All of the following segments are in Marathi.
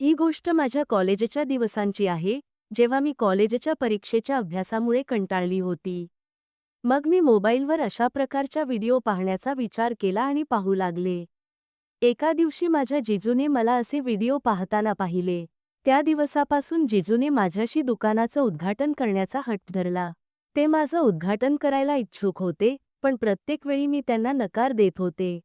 ही गोष्ट माझ्या कॉलेजच्या दिवसांची आहे, जेव्हा मी कॉलेजच्या परीक्षेच्या अभ्यासामुळे कंटाळली होती. मग मी मोबाईलवर अशा प्रकारच्या व्हिडिओ पाहण्याचा विचार केला आणि पाहू लागले. एका दिवशी माझ्या जिजूने मला असे व्हिडिओ पाहताना पाहिले. त्या दिवसापासून जिजूने माझ्याशी दुकानाचं उद्घाटन करण्याचा हट्ट धरला. ते माझं उद्घाटन करायला इच्छुक होते, पण प्रत्येक वेळी मी त्यांना नकार देत होते.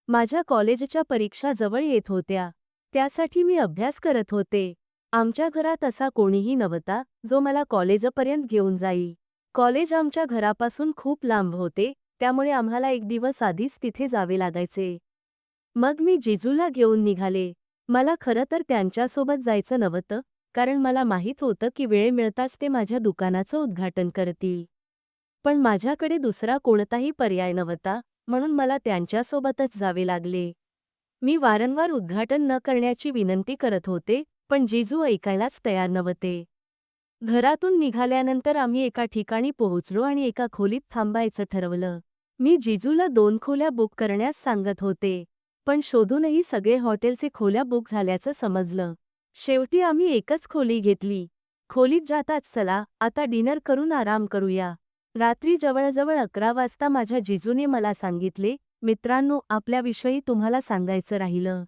माझ्या कॉलेजच्या परीक्षा जवळ येत होत्या. त्यासाठी मी अभ्यास करत होते. आमच्या घरात असा कोणीही नव्हता, जो मला कॉलेजपर्यंत घेऊन जाईल. कॉलेज आमच्या घरापासून खूप लांब होते, त्यामुळे आम्हाला एक दिवस आधीच तिथे जावे लागायचे. मग मी जिजूला घेऊन निघाले. मला खरं तर त्यांच्यासोबत जायचं नव्हतं, कारण मला माहीत होतं की वेळ मिळताच ते माझ्या दुकानाचं उद्घाटन करतील. पण माझ्याकडे दुसरा कोणताही पर्याय नव्हता, म्हणून मला त्यांच्यासोबतच जावे लागले. मी वारंवार उद्घाटन न करण्याची विनंती करत होते, पण जिजू ऐकायलाच तयार नव्हते. घरातून निघाल्यानंतर आम्ही एका ठिकाणी पोहोचलो आणि एका खोलीत थांबायचं ठरवलं. मी जिजूला 2 खोल्या बुक करण्यास सांगत होते, पण शोधूनही सगळे हॉटेलचे खोल्या बुक झाल्याचं समजलं. शेवटी आम्ही एकच खोली घेतली. खोलीत जाताच चला, आता डिनर करून आराम करूया. रात्री जवळजवळ 11 वाजता माझ्या जिजूने मला सांगितले, मित्रांनो, आपल्याविषयी तुम्हाला सांगायचं राहिलं.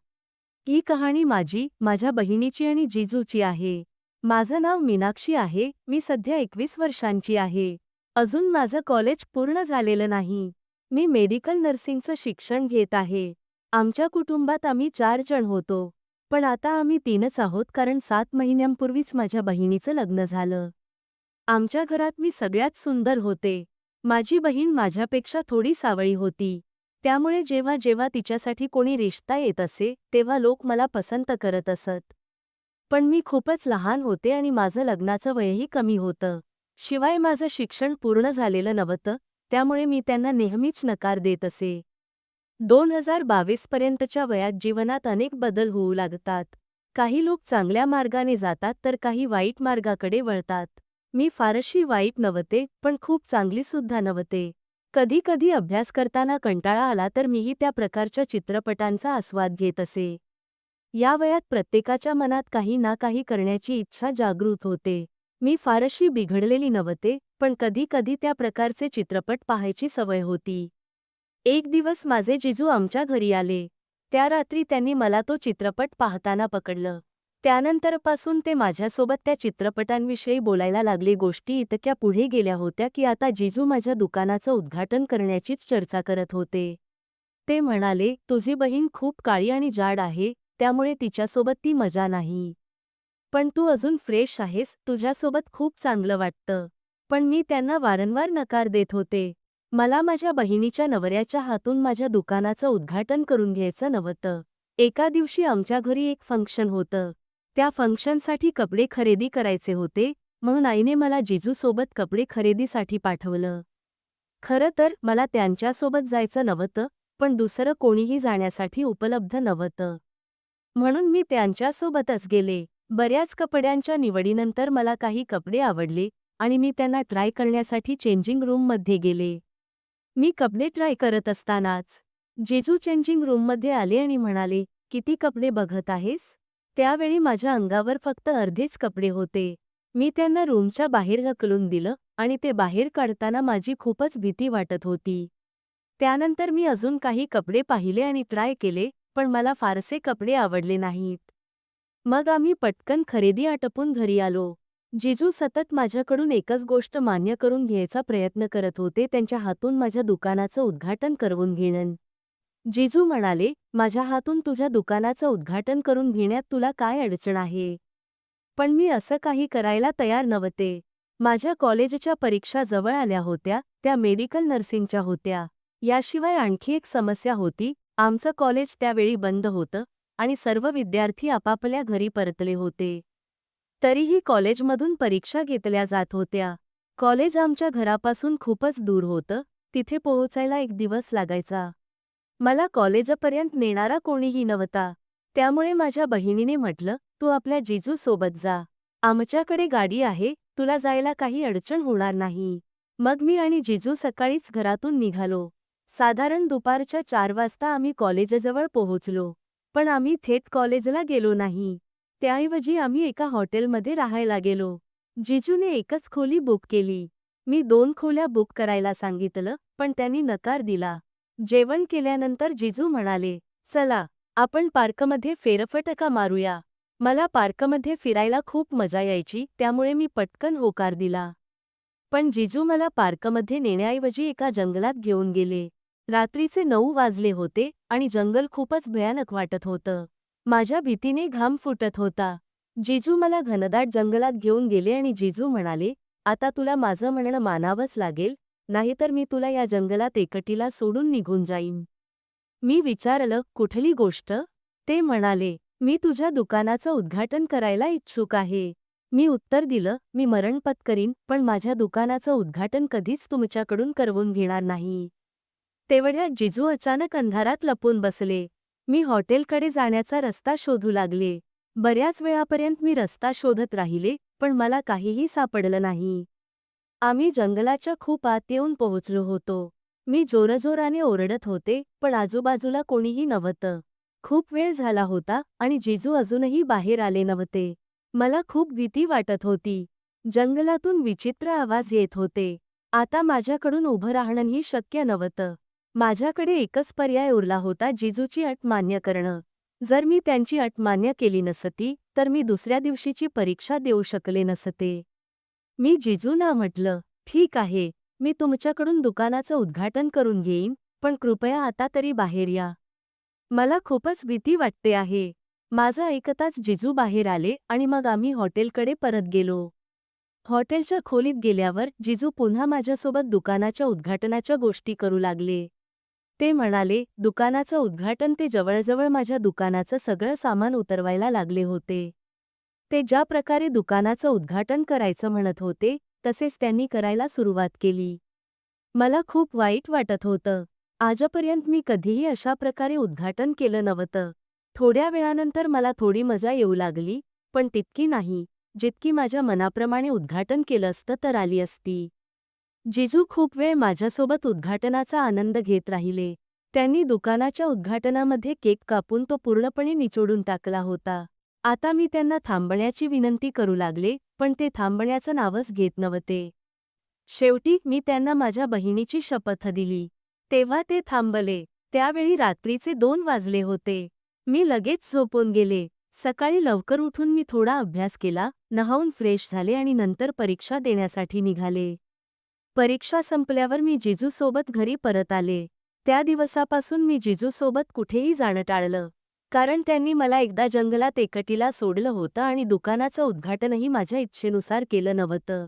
ही कहाणी माझी, माझ्या बहिणीची आणि जिजूची आहे. माझं नाव मीनाक्षी आहे, मी सध्या 21 वर्षांची आहे. अजून माझं कॉलेज पूर्ण झालेलं नाही. मी मेडिकल नर्सिंगचं शिक्षण घेत आहे. आमच्या कुटुंबात आम्ही 4 जण होतो. पण आता आम्ही 3च आहोत कारण 7 महिन्यांपूर्वीच माझ्या बहिणीचं लग्न झालं. आमच्या घरात मी सगळ्यात सुंदर होते. माझी बहीण माझ्यापेक्षा थोडी सावळी होती. त्यामुळे जेव्हा जेव्हा तिच्यासाठी कोणी रिश्ता येत असे, तेव्हा लोक मला पसंत करत असत. पण मी खूपच लहान होते आणि माझं लग्नाचं वयही कमी होतं. शिवाय माझं शिक्षण पूर्ण झालेलं नव्हतं, त्यामुळे मी त्यांना नेहमीच नकार देत असे. 2022 पर्यंतच्या वयात जीवनात अनेक बदल होऊ लागतात. काही लोक चांगल्या मार्गाने जातात तर काही वाईट मार्गाकडे वळतात. मी फारशी वाईट नव्हते, पण खूप चांगलीसुद्धा नव्हते. कधी कधी अभ्यास करताना कंटाळा आला तर मीही त्या प्रकारच्या चित्रपटांचा आस्वाद घेत असे. या वयात प्रत्येकाच्या मनात काही ना काही करण्याची इच्छा जागृत होते. मी फारशी बिघडलेली नव्हते, पण कधी कधी त्या प्रकारचे चित्रपट पाहायची सवय होती. एक दिवस माझे जिजू आमच्या घरी आले. त्या रात्री त्यांनी मला तो चित्रपट पाहताना पकडलं. त्यानंतरपासून ते माझ्यासोबत त्या चित्रपटांविषयी बोलायला लागले. गोष्टी इतक्या पुढे गेल्या होत्या की आता जिजू माझ्या दुकानाचं उद्घाटन करण्याचीच चर्चा करत होते. ते म्हणाले, तुझी बहीण खूप काळी आणि जाड आहे, त्यामुळे तिच्यासोबत ती मजा नाही. पण तू अजून फ्रेश आहेस, तुझ्यासोबत खूप चांगलं वाटतं. पण मी त्यांना वारंवार नकार देत होते. मला माझ्या बहिणीच्या नवऱ्याच्या हातून माझ्या दुकानाचं उद्घाटन करून घ्यायचं नव्हतं. एका दिवशी आमच्या घरी एक फंक्शन होतं. त्या फंक्शनसाठी कपडे खरेदी करायचे होते, म्हणून आईने मला जिजूसोबत कपडे खरेदीसाठी पाठवलं. खरं तर मला त्यांच्यासोबत जायचं नव्हतं, पण दुसरं कोणीही जाण्यासाठी उपलब्ध नव्हतं. म्हणून मी त्यांच्यासोबतच गेले. बऱ्याच कपड्यांच्या निवडीनंतर मला काही कपडे आवडले आणि मी त्यांना ट्राय करण्यासाठी चेंजिंग रूममध्ये गेले. मी कपडे ट्राय करत असतानाच जिजू चेंजिंग रूममध्ये आले आणि म्हणाले, किती कपडे बघत आहेस? त्यावेळी माझ्या अंगावर फक्त अर्धेच कपडे होते. मी त्यांना रूमच्या बाहेर हकलून दिलं आणि ते बाहेर काढताना माझी खूपच भीती वाटत होती. त्यानंतर मी अजून काही कपडे पाहिले आणि ट्राय केले, पण मला फारसे कपडे आवडले नाहीत. मग आम्ही पटकन खरेदी आटपून घरी आलो. जिजू सतत माझ्याकडून एकच गोष्ट मान्य करून घ्यायचा प्रयत्न करत होते, त्यांच्या हातून माझ्या दुकानाचं उद्घाटन करवून घेणं. जिजू म्हणाले, माझ्या हातून तुझ्या दुकानाचं उद्घाटन करून घेण्यात तुला काय अडचण आहे? पण मी असं काही करायला तयार नव्हते. माझ्या कॉलेजच्या परीक्षा जवळ आल्या होत्या, त्या मेडिकल नर्सिंगच्या होत्या. याशिवाय आणखी एक समस्या होती, आमचं कॉलेज त्यावेळी बंद होतं आणि सर्व विद्यार्थी आपापल्या घरी परतले होते. तरीही कॉलेजमधून परीक्षा घेतल्या जात होत्या. कॉलेज आमच्या घरापासून खूपच दूर होतं, तिथे पोहोचायला एक दिवस लागायचा. मला कॉलेजपर्यंत नेणारा कोणीही नव्हता. त्यामुळे माझ्या बहिणीने म्हटलं, तू आपल्या जिजू सोबत जा. आमच्याकडे गाडी आहे, तुला जायला काही अडचण होणार नाही. मग मी आणि जिजू सकाळीच घरातून निघालो. साधारण दुपारच्या 4 वाजता आम्ही कॉलेजजवळ पोहोचलो. पण आम्ही थेट कॉलेजला गेलो नाही. त्याऐवजी आम्ही एका हॉटेलमध्ये राहायला गेलो. जिजूने एकच खोली बुक केली. मी 2 खोल्या बुक करायला सांगितलं, पण त्यांनी नकार दिला. जेवण केल्यानंतर जिजू म्हणाले, "चला, आपण पार्कमध्ये फेरफटका मारूया." मला पार्कमध्ये फिरायला खूप मजा यायची, त्यामुळे मी पटकन होकार दिला. पण जिजू मला पार्कमध्ये नेण्याऐवजी एका जंगलात घेऊन गेले. रात्रीचे 9 वाजले होते आणि जंगल खूपच भयानक वाटत होतं. माझ्या भीतीने घाम फुटत होता. जिजू मला घनदाट जंगलात घेऊन गेले आणि जिजू म्हणाले, "आता तुला माझं म्हणणं मानावंच लागेल, नाहीतर मी तुला या जंगलात एकटीला सोडून निघून जाईन." मी विचारलं, "कुठली गोष्ट?" ते म्हणाले, "मी तुझ्या दुकानाचं उद्घाटन करायला इच्छुक आहे." मी उत्तर दिलं, "मी मरण पत्करीन, पण माझ्या दुकानाचं उद्घाटन कधीच तुमच्याकडून करवून घेणार नाही." तेवढ्यात जिजू अचानक अंधारात लपून बसले. मी हॉटेलकडे जाण्याचा रस्ता शोधू लागले. बऱ्याच वेळापर्यंत मी रस्ता शोधत राहिले, पण मला काहीही सापडलं नाही. आम्ही जंगलाच्या खूप आत येऊन पोहोचलो होतो. मी जोरजोराने ओरडत होते, पण आजूबाजूला कोणीही नव्हतं. खूप वेळ झाला होता आणि जिजू अजूनही बाहेर आले नव्हते. मला खूप भीती वाटत होती. जंगलातून विचित्र आवाज येत होते. आता माझ्याकडून उभं राहणंही शक्य नव्हतं. माझ्याकडे एकच पर्याय उरला होता, जिजूची अट मान्य करणं. जर मी त्यांची अट मान्य केली नसती, तर मी दुसऱ्या दिवशीची परीक्षा देऊ शकले नसते. मी जिजूंना म्हटलं, "ठीक आहे, मी तुमच्याकडून दुकानाचं उद्घाटन करून घेईन, पण कृपया आता तरी बाहेर या. मला खूपच भीती वाटते आहे." माझं ऐकताच जिजू बाहेर आले आणि मग आम्ही हॉटेलकडे परत गेलो. हॉटेलच्या खोलीत गेल्यावर जिजू पुन्हा माझ्यासोबत दुकानाच्या उद्घाटनाच्या गोष्टी करू लागले. ते म्हणाले, "दुकानाचं उद्घाटन." ते जवळजवळ माझ्या दुकानाचं सगळं सामान उतरवायला लागले होते. ते ज्या प्रकारे दुकानाचं उद्घाटन करायचं म्हणत होते, तसेच त्यांनी करायला सुरुवात केली. मला खूप वाईट वाटत होतं. आजपर्यंत मी कधीही अशा प्रकारे उद्घाटन केलं नव्हतं. थोड्या वेळानंतर मला थोडी मजा येऊ लागली, पण तितकी नाही, जितकी माझ्या मनाप्रमाणे उद्घाटन केलं असतं तर आली असती. जिजू खूप वेळ माझ्यासोबत उद्घाटनाचा आनंद घेत राहिले. त्यांनी दुकानाच्या उद्घाटनामध्ये केक कापून तो पूर्णपणे निचोडून टाकला होता. आता मी त्यांना थांबण्याची विनंती करू लागले, पण ते थांबण्याचं नावच घेत नव्हते. शेवटी मी त्यांना माझ्या बहिणीची शपथ दिली. तेव्हा ते थांबले. त्यावेळी रात्रीचे 2 वाजले होते. मी लगेच झोपून गेले. सकाळी लवकर उठून मी थोडा अभ्यास केला, नहावून फ्रेश झाले आणि नंतर परीक्षा देण्यासाठी निघाले. परीक्षा संपल्यावर मी जिजूसोबत घरी परत आले. त्या दिवसापासून मी जिजूसोबत कुठेही जाणं टाळलं. कारण त्यांनी मला एकदा जंगलात एकटीला सोडलं होतं आणि दुकानाचं उद्घाटनही माझ्या इच्छेनुसार केलं नव्हतं.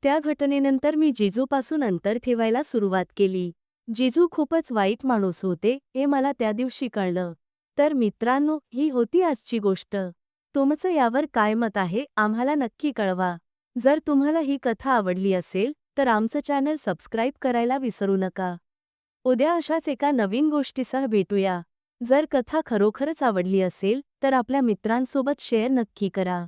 त्या घटनेनंतर मी जिजूपासून अंतर ठेवायला सुरुवात केली. जिजू खूपच वाईट माणूस होते, हे मला त्या दिवशी कळलं. तर मित्रांनो, ही होती आजची गोष्ट. तुमचं यावर काय मत आहे, आम्हाला नक्की कळवा. जर तुम्हाला ही कथा आवडली असेल, तर आमचं चॅनल सबस्क्राईब करायला विसरू नका. उद्या अशाच एका नवीन गोष्टीसह भेटूया. जर कथा खरोखरच आवडली असेल, तर आपल्या मित्रांसोबत शेअर नक्की करा.